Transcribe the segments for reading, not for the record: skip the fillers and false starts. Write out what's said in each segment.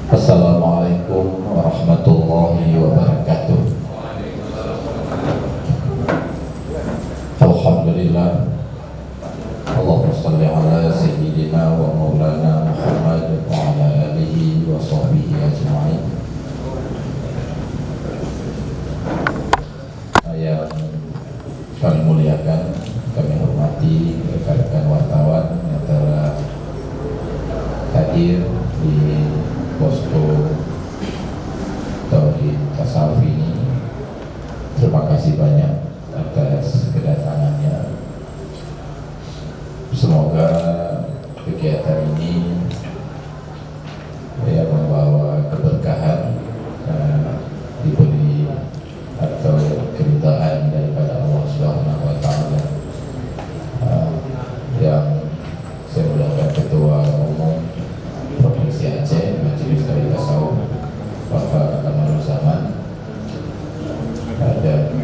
Assalamualaikum warahmatullahi wabarakatuh. Alhamdulillah. Allahumma shalli ala sayyidina wa maulana Muhammad wa ala alihi wa sahbihi ajma'in. Yang kami muliakan, kami hormati rekan-rekan wartawan yang telah hadir di posko Tauhid Tasawuf ini. Terima kasih banyak atas kedatangannya. Semoga kegiatan ini membawa keberkahan, diberi atau keridhaan daripada Allah Subhanahu wa Ta'ala. Yang saya muliakan Ketua Umum Provinsi Aceh Majelis Tauhid Tasawuf Bapak Kamarul Zaman, dan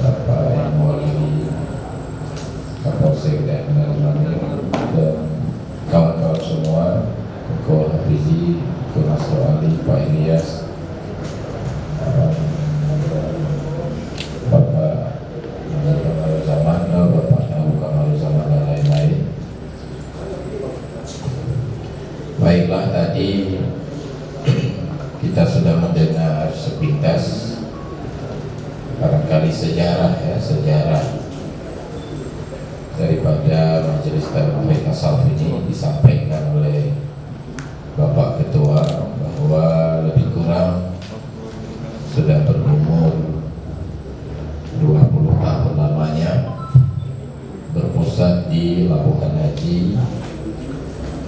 Bapak yang mewakili Kapolsek dan kawan-kawan semua, Ko Hafizi, Ko Nasro Ali, Pak Ilyas, Bapak Kamarul Zaman, Bapak Nabu Kamarul Zaman, dan lain-lain. Baiklah, tadi kita sudah mendengar sepintas barangkali sejarah daripada Majelis Tauhid Tasawuf ini disampaikan oleh Bapak Ketua, bahwa lebih kurang sudah berumur 20 tahun lamanya berpusat di Labuhan Haji,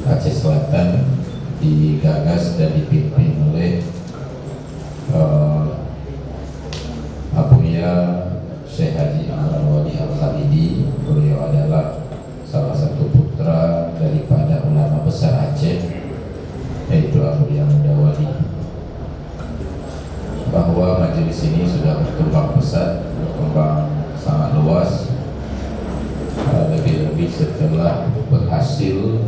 Aceh Selatan, digagas dan dipimpin oleh Abuya Syekh Haji Amran Wali Al-Khalidi. Beliau adalah salah satu putra daripada ulama besar Aceh, yaitu Abuya Mudawali. Bahwa majelis ini sudah berkembang pesat, berkembang sangat luas, lebih-lebih setelah berhasil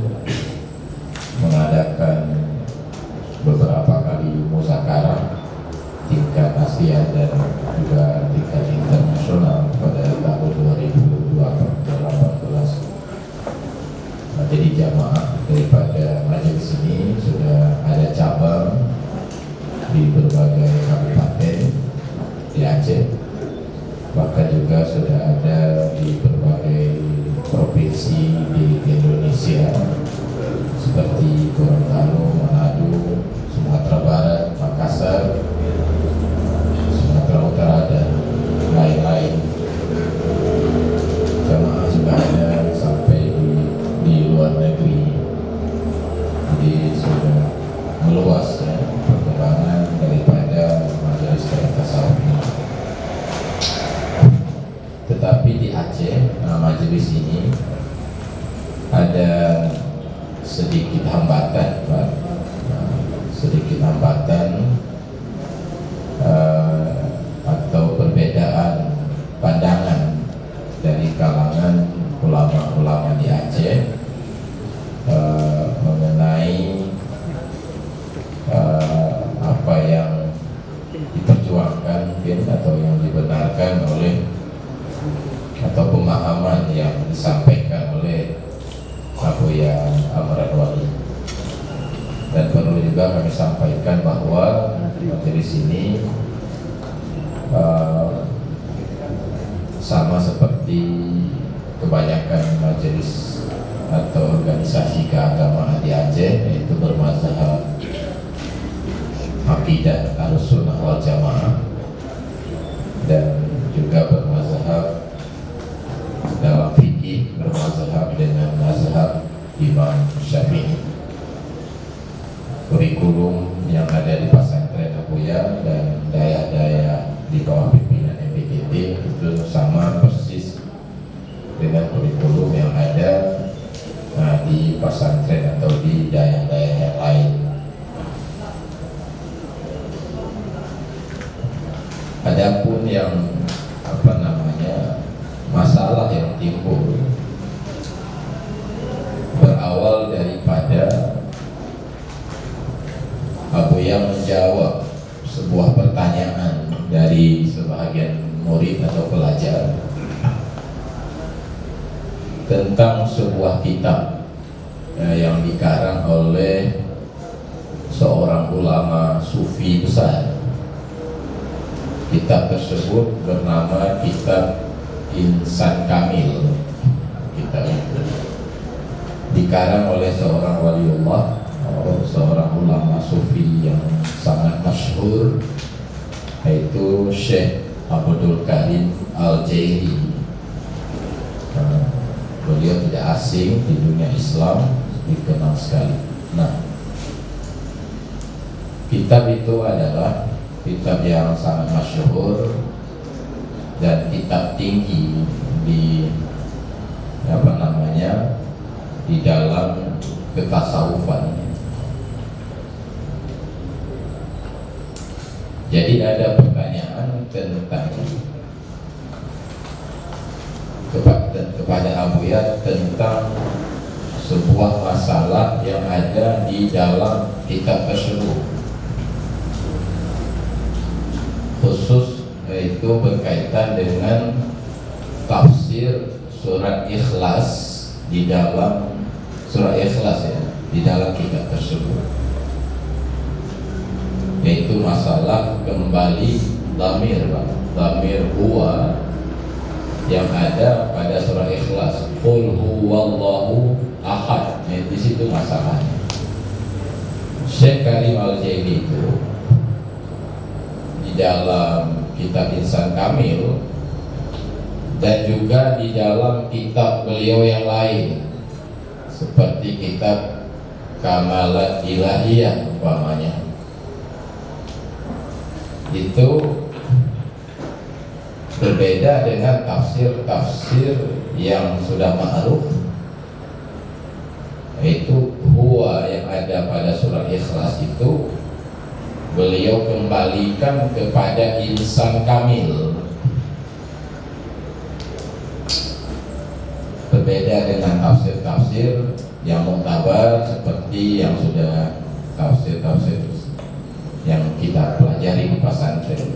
mengadakan beberapa kali muzakarah tingkat Asia dan juga tingkat internasional pada tahun 2018. Jadi jamaah daripada majelis ini sudah ada cabang di berbagai kabupaten di Aceh, bahkan juga sudah ada di berbagai provinsi di Indonesia seperti Gorontalo, Manado, Sumatera Barat, Makassar, Sumatera Utara, dan lain-lain. Jamaah juga ada sampai di luar negeri. Jadi sudah meluas perkembangan daripada Majelis Tauhid Tasawuf ini. Tetapi di Aceh, majelis ini ada sedikit hambatan, Pak. Sedikit hambatan atau perbedaan pandangan dari kalangan ulama-ulama di Aceh mengenai apa yang diperjuangkan atau yang dibenarkan oleh, atau pemahaman yang disampaikan oleh Abuya Amran Wali. Dan perlu juga kami sampaikan bahwa majelis ini sama seperti kebanyakan majelis atau organisasi keagamaan di Aceh, yaitu bermazhab akidah Ahlussunnah wal Jamaah, dan juga bermazhab dalam fikih, bermazhab dengan mazhab Imam Syafi'i. Kurikulum yang ada di pesantren Abuya dan daya-daya di bawah pimpinan MPKT itu sama persis dengan kurikulum yang ada di pesantren atau di daya-daya yang lain. Adapun yang masalah yang timbul berawal daripada Buya menjawab sebuah pertanyaan dari sebahagian murid atau pelajar tentang sebuah kitab yang dikarang oleh seorang ulama sufi besar. Kitab tersebut bernama Kitab Insan Kamil. Kitab itu dikarang oleh seorang waliullah, seorang ulama sufi yang sangat masyhur, yaitu Syekh Abdul Karim Al-Jaili. Beliau tidak asing di dunia Islam, dikenal sekali. Nah, kitab itu adalah kitab yang sangat masyhur dan kitab tinggi di di dalam ketasawufan. Jadi ada pertanyaan tentang kepada Abuya tentang sebuah masalah yang ada di dalam kitab tersebut, khusus yaitu berkaitan dengan tafsir surat Ikhlas di dalam surah Ikhlas, ya, di dalam kitab tersebut, yaitu masalah kembali dhamir huwa yang ada pada surah Ikhlas, qul huwallahu ahad. Di situ masalahnya. Syekh Karim Al-Jaili itu di dalam kitab Insan Kamil dan juga di dalam kitab beliau yang lain seperti kitab Kamalat Ilahiyah umpamanya, itu berbeda dengan tafsir-tafsir yang sudah ma'ruf, yaitu huwa yang ada pada surah Ikhlas itu beliau kembalikan kepada insan kamil. Berbeda dengan tafsir-tafsir yang muktabar seperti yang sudah tafsir-tafsir yang kita pelajari di pesantren.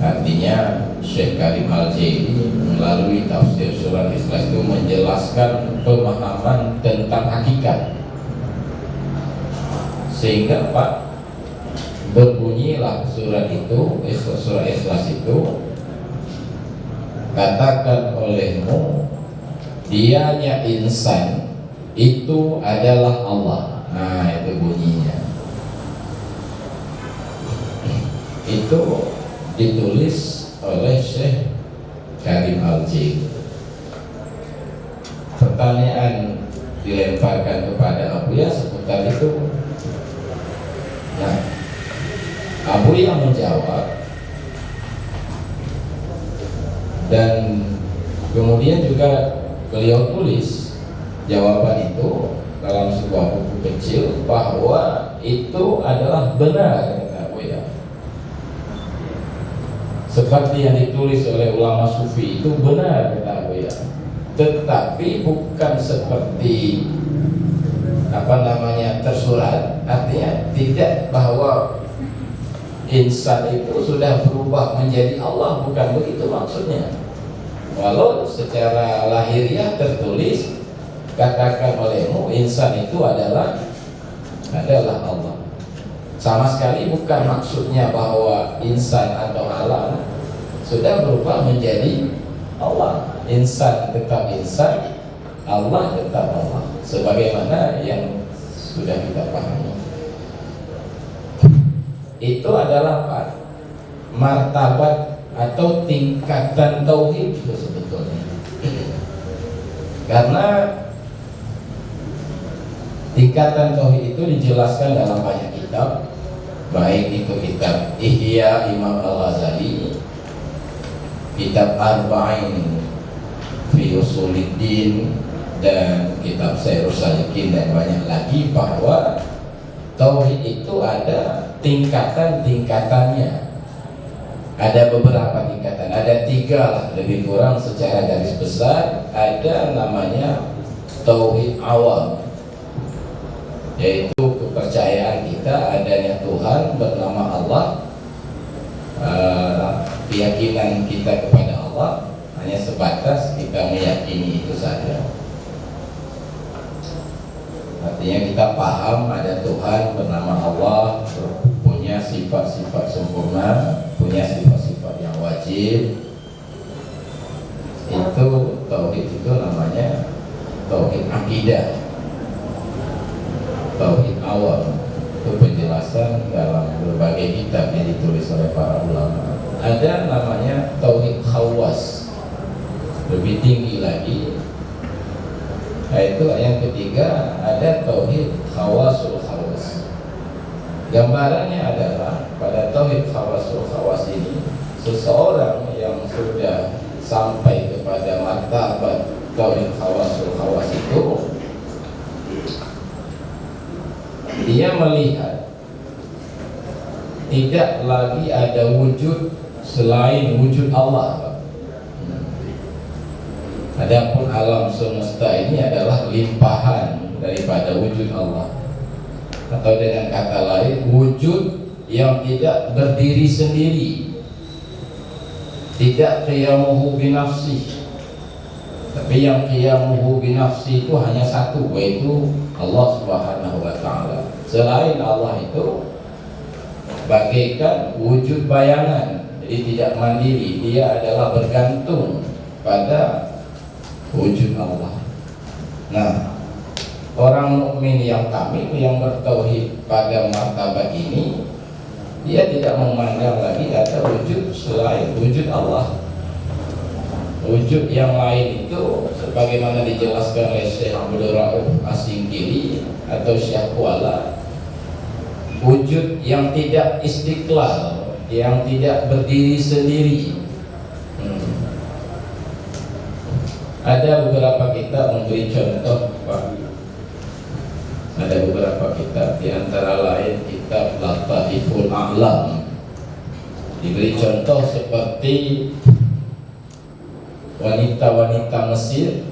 Artinya Syekh Karim Al-Jaili melalui tafsir surat Ikhlas itu menjelaskan pemahaman tentang hakikat, sehingga Pak berbunyilah surat itu, surah Ikhlas itu, katakan olehmu dianya insan itu adalah Allah. Nah, itu bunyinya. Itu ditulis oleh Syekh Karim Al-Jaili. Pertanyaan dilemparkan kepada Abuya seputar itu. Nah, Abuya menjawab, dan kemudian juga beliau tulis jawaban itu dalam sebuah buku kecil bahwa itu adalah benar, kata Abuya. Seperti yang ditulis oleh ulama sufi itu benar, kata Abuya. Tetapi bukan seperti tersurat. Artinya tidak bahwa insan itu sudah berubah menjadi Allah, bukan begitu maksudnya. Walau secara lahiriah tertulis katakan olehmu insan itu adalah Allah. Sama sekali bukan maksudnya bahwa insan atau alam sudah berubah menjadi Allah. Insan tetap insan, Allah tetap Allah, sebagaimana yang sudah kita pahami. Itu adalah apa? Martabat atau tingkatan tauhid itu sebetulnya. Karena tingkatan tauhid itu dijelaskan dalam banyak kitab, baik itu kitab Ihya Imam Al-Ghazali, kitab Arba'in fi Usuluddin, dan kitab Syairus Salikin, dan banyak lagi, bahwa tauhid itu ada tingkatan-tingkatannya. Ada beberapa tingkatan, ada 3 lah lebih kurang secara garis besar. Ada namanya tauhid awam, yaitu kepercayaan kita adanya Tuhan bernama Allah, keyakinan kita kepada Allah hanya sebatas kita meyakini itu saja. Artinya kita paham ada Tuhan bernama Allah, punya sifat-sifat sempurna, punya sifat-sifat yang wajib. Itu tauhid, itu namanya tauhid akidah, tauhid awal. Itu penjelasan dalam berbagai kitab yang ditulis oleh para ulama. Ada namanya tauhid khawas, lebih tinggi lagi, yaitu yang ketiga ada tauhid khawasul khawas. Gambarannya adalah pada tauhid khawasul khawas ini, seseorang yang sudah sampai kepada martabat tauhid khawasul khawas itu, dia melihat tidak lagi ada wujud selain wujud Allah. Adapun alam semesta ini adalah limpahan daripada wujud Allah, atau dengan kata lain wujud yang tidak berdiri sendiri, tidak qiyamuhu binafsi. Tapi yang qiyamuhu binafsi itu hanya satu, yaitu Allah Subhanahu wa ta'ala. Selain Allah itu bagaikan wujud bayangan, jadi tidak mandiri, dia adalah bergantung pada wujud Allah. Nah, orang mukmin yang kamil yang bertauhid pada martabat ini, dia tidak memandang lagi ada wujud selain wujud Allah. Wujud yang lain itu sebagaimana dijelaskan oleh Syekh Abdul Rauf As-Singkili atau Syekh Kuala, wujud yang tidak istiqlal, yang tidak berdiri sendiri. Ada beberapa kitab memberi contoh, Pak. Ada beberapa kitab, di antara lain kitab Lataiful A'lam, diberi contoh seperti wanita-wanita Mesir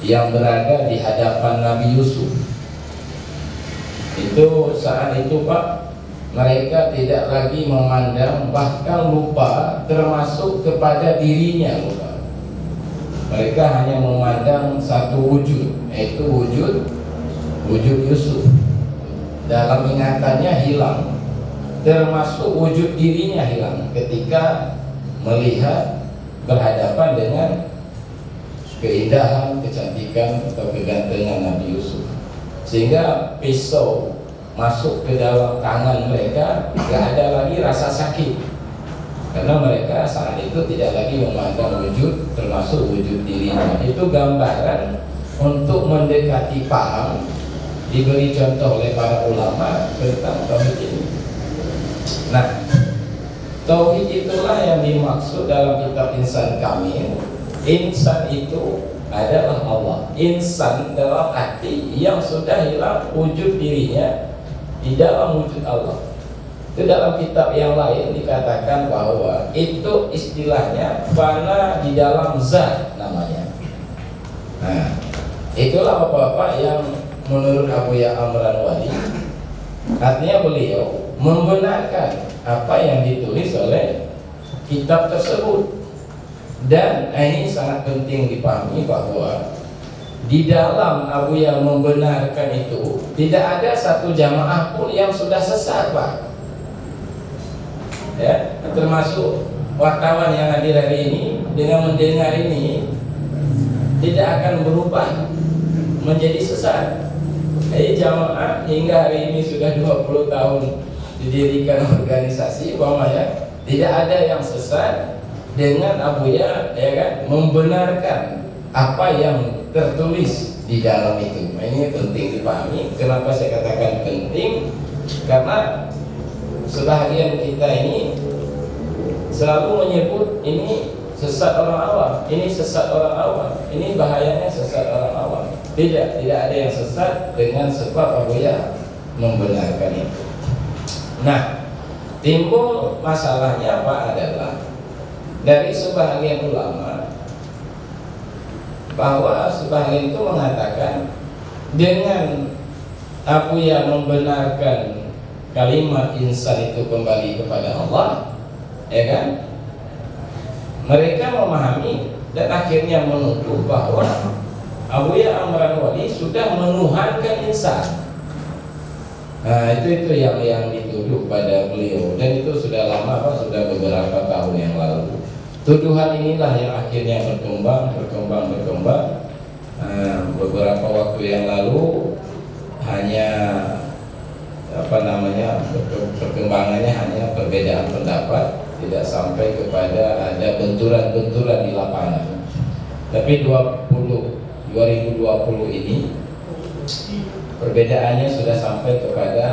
yang berada di hadapan Nabi Yusuf. Itu saat itu, Pak, mereka tidak lagi memandang, bahkan lupa termasuk kepada dirinya, lupa. Mereka hanya memandang satu wujud, yaitu wujud Yusuf. Dalam ingatannya hilang, termasuk wujud dirinya hilang ketika melihat, berhadapan dengan keindahan, kecantikan atau kegantengan Nabi Yusuf, sehingga pisau masuk ke dalam tangan mereka, tidak ada lagi rasa sakit, karena mereka saat itu tidak lagi memandang wujud termasuk wujud dirinya. Itu gambaran untuk mendekati paham, diberi contoh oleh para ulama tentang tauhid ini. Nah, tauhid itulah yang dimaksud dalam kitab Insan Kamil. Insan itu adalah Allah. Insan dalam arti yang sudah hilang wujud dirinya di dalam wujud Allah. Itu dalam kitab yang lain dikatakan bahwa itu istilahnya fana di dalam zat namanya. Nah, itulah bapak-bapak yang menurut Abu Ya Amran Wali, artinya beliau membenarkan apa yang ditulis oleh kitab tersebut. Dan ini sangat penting dipahami bahwa di dalam Abu yang membenarkan itu tidak ada satu jamaah pun yang sudah sesat, Pak. Ya, termasuk wartawan yang hadir hari ini dengan mendengar ini tidak akan berubah menjadi sesat. Jadi jamaah hingga hari ini sudah 20 tahun didirikan organisasi, umpamanya tidak ada yang sesat dengan Abu Ya kan, membenarkan apa yang tertulis di dalam itu. Ini penting dipahami. Kenapa saya katakan penting? Karena sebahagian kita ini selalu menyebut ini sesat orang awam, ini sesat orang awam, ini bahayanya sesat orang awam. Tidak ada yang sesat dengan sebab Abu Ya membenarkan itu. Nah, timbul masalahnya apa adalah dari sebahagian ulama, bahwa sebahagian itu mengatakan dengan Abuya membenarkan kalimat insan itu kembali kepada Allah, ya kan? Mereka memahami dan akhirnya menuduh bahwa Abuya Amran Wali sudah menuhankan insan. Nah, itu yang dituduh pada beliau, dan itu sudah lama, Pak, sudah beberapa tahun yang lalu. Tuduhan inilah yang akhirnya berkembang. Beberapa waktu yang lalu hanya perkembangannya hanya perbedaan pendapat, tidak sampai kepada ada benturan-benturan di lapangan. Tapi 2020 ini perbedaannya sudah sampai kepada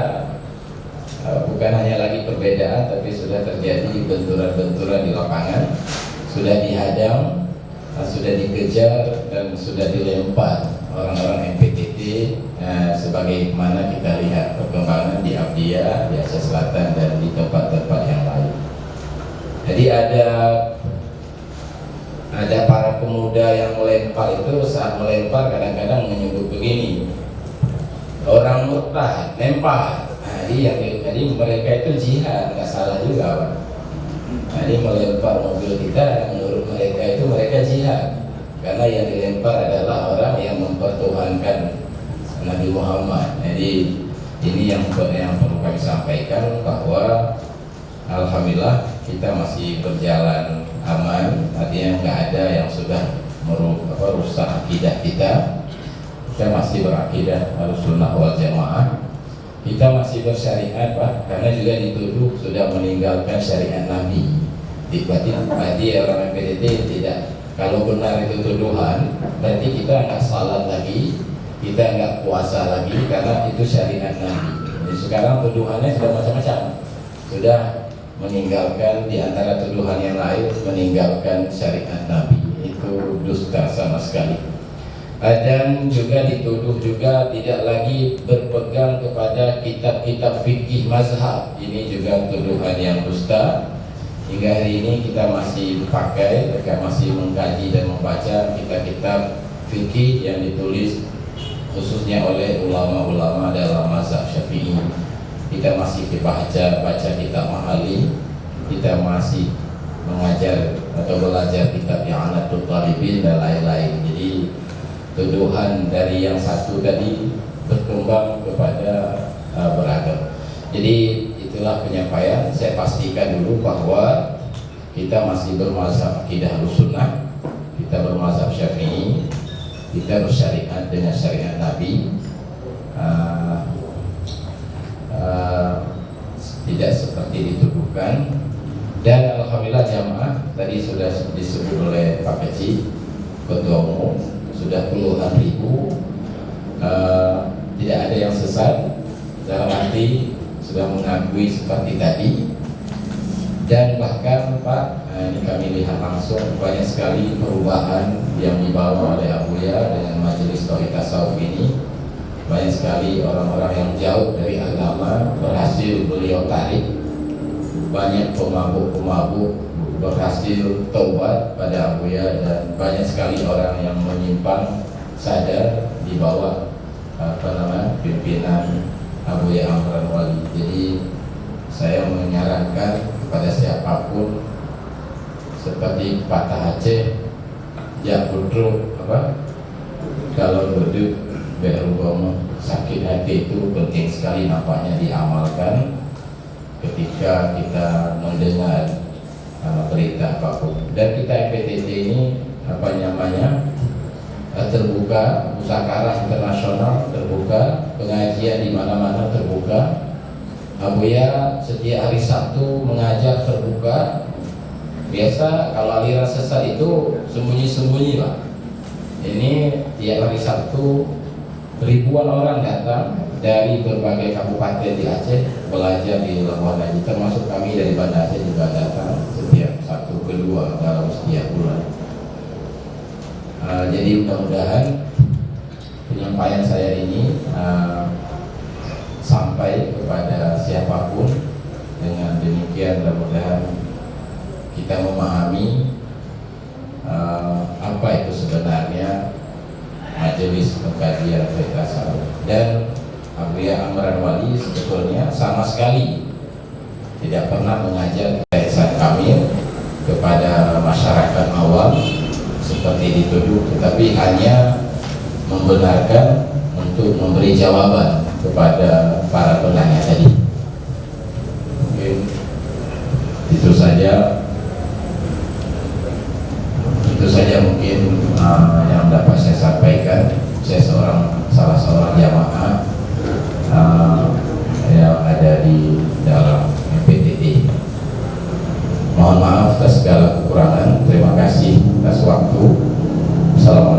bukan hanya lagi perbedaan, tapi sudah terjadi benturan-benturan di lapangan, sudah dihadang, sudah dikejar, dan sudah dilempar orang-orang MPTT, sebagaimana kita lihat perkembangan di Abdiya, di Aceh Selatan, dan di tempat-tempat yang lain. Jadi ada para pemuda yang melempar itu, saat melempar kadang-kadang menyebut begini, orang murtad lempar. Jadi mereka itu jihad, nggak salah juga, Pak. Jadi melempar mobil kita, menurut mereka itu mereka jihad, karena yang dilempar adalah orang yang mempertuhankan Nabi Muhammad. Jadi ini yang perlu kami sampaikan, bahwa alhamdulillah kita masih berjalan aman, artinya nggak ada yang sudah merusak akidah kita. Kita masih berakidah Ahlussunnah wal Jamaah. Kita masih bersyariat, Pak, karena juga dituduh sudah meninggalkan syariat Nabi. Berarti orang MPTT tidak, kalau benar itu tuduhan, berarti kita nggak salat lagi, kita nggak puasa lagi, karena itu syariat Nabi. Jadi sekarang tuduhannya sudah macam-macam, sudah meninggalkan, di antara tuduhan yang lain, meninggalkan syariat Nabi. Itu dusta sama sekali. Dan juga dituduh juga tidak lagi berpegang kepada kitab-kitab fikih mazhab. Ini juga tuduhan yang dusta. Hingga hari ini kita masih pakai, kita masih mengkaji dan membaca kitab-kitab fikih yang ditulis khususnya oleh ulama-ulama dalam mazhab Syafi'i. Kita masih baca kitab Mahali, kita masih mengajar atau belajar kitab I'anatul Talibin dan lain-lain. Jadi tuduhan dari yang satu tadi berkembang kepada beragam. Jadi itulah penyampaian. Saya pastikan dulu bahwa kita masih bermazhab akidah Ahlussunnah, kita bermazhab Syafi'i, kita bersyariat dengan syariat Nabi. Tidak seperti dituduhkan. Dan alhamdulillah jamaah tadi sudah disebut oleh Pak Keci, Ketua Umum, sudah puluhan ribu, tidak ada yang sesat, dalam arti sudah mengakui seperti tadi. Dan bahkan, Pak, ini kami lihat langsung banyak sekali perubahan yang dibawa oleh Abuya dengan Majelis Tauhid Tasawuf ini. Banyak sekali orang-orang yang jauh dari agama berhasil beliau tarik. Banyak pemabuk-pemabuk berhasil taubat pada Abuya, dan banyak sekali orang yang menyimpang sadar di bawah pimpinan Abuya Amran Wali. Jadi saya menyarankan kepada siapapun seperti patah Aceh, jak putru kalau duduk berubah sakit hati itu penting sekali nampaknya diamalkan ketika kita mendengar berita apapun. Dan kita MPTT ini terbuka, musakarah internasional terbuka, pengajian di mana-mana terbuka. Abuya setiap hari Sabtu mengajar terbuka. Biasa kalau aliran sesat itu sembunyi-sembunyi, Pak. Ini tiap hari Sabtu ribuan orang datang dari berbagai kabupaten di Aceh belajar di Labuan Haji, termasuk kami dari Banda Aceh juga datang setiap Sabtu kedua dalam setiap bulan. Jadi mudah-mudahan penyampaian saya ini sampai kepada siapapun. Dengan demikian mudah-mudahan kita memahami apa itu sebenarnya Majelis Pengkajian Tasawuf. Dan Abuya Amran Wali sebetulnya sama sekali tidak pernah mengajak Ihsan Kamil kepada masyarakat awam seperti dituduh, tetapi hanya membenarkan untuk memberi jawaban kepada para penanya tadi. Mungkin itu saja mungkin yang dapat saya sampaikan. Saya salah seorang jamaah yang ada di dalam MPTD. Mohon maaf atas segala kekurangan. Terima kasih atas waktu. Assalamualaikum.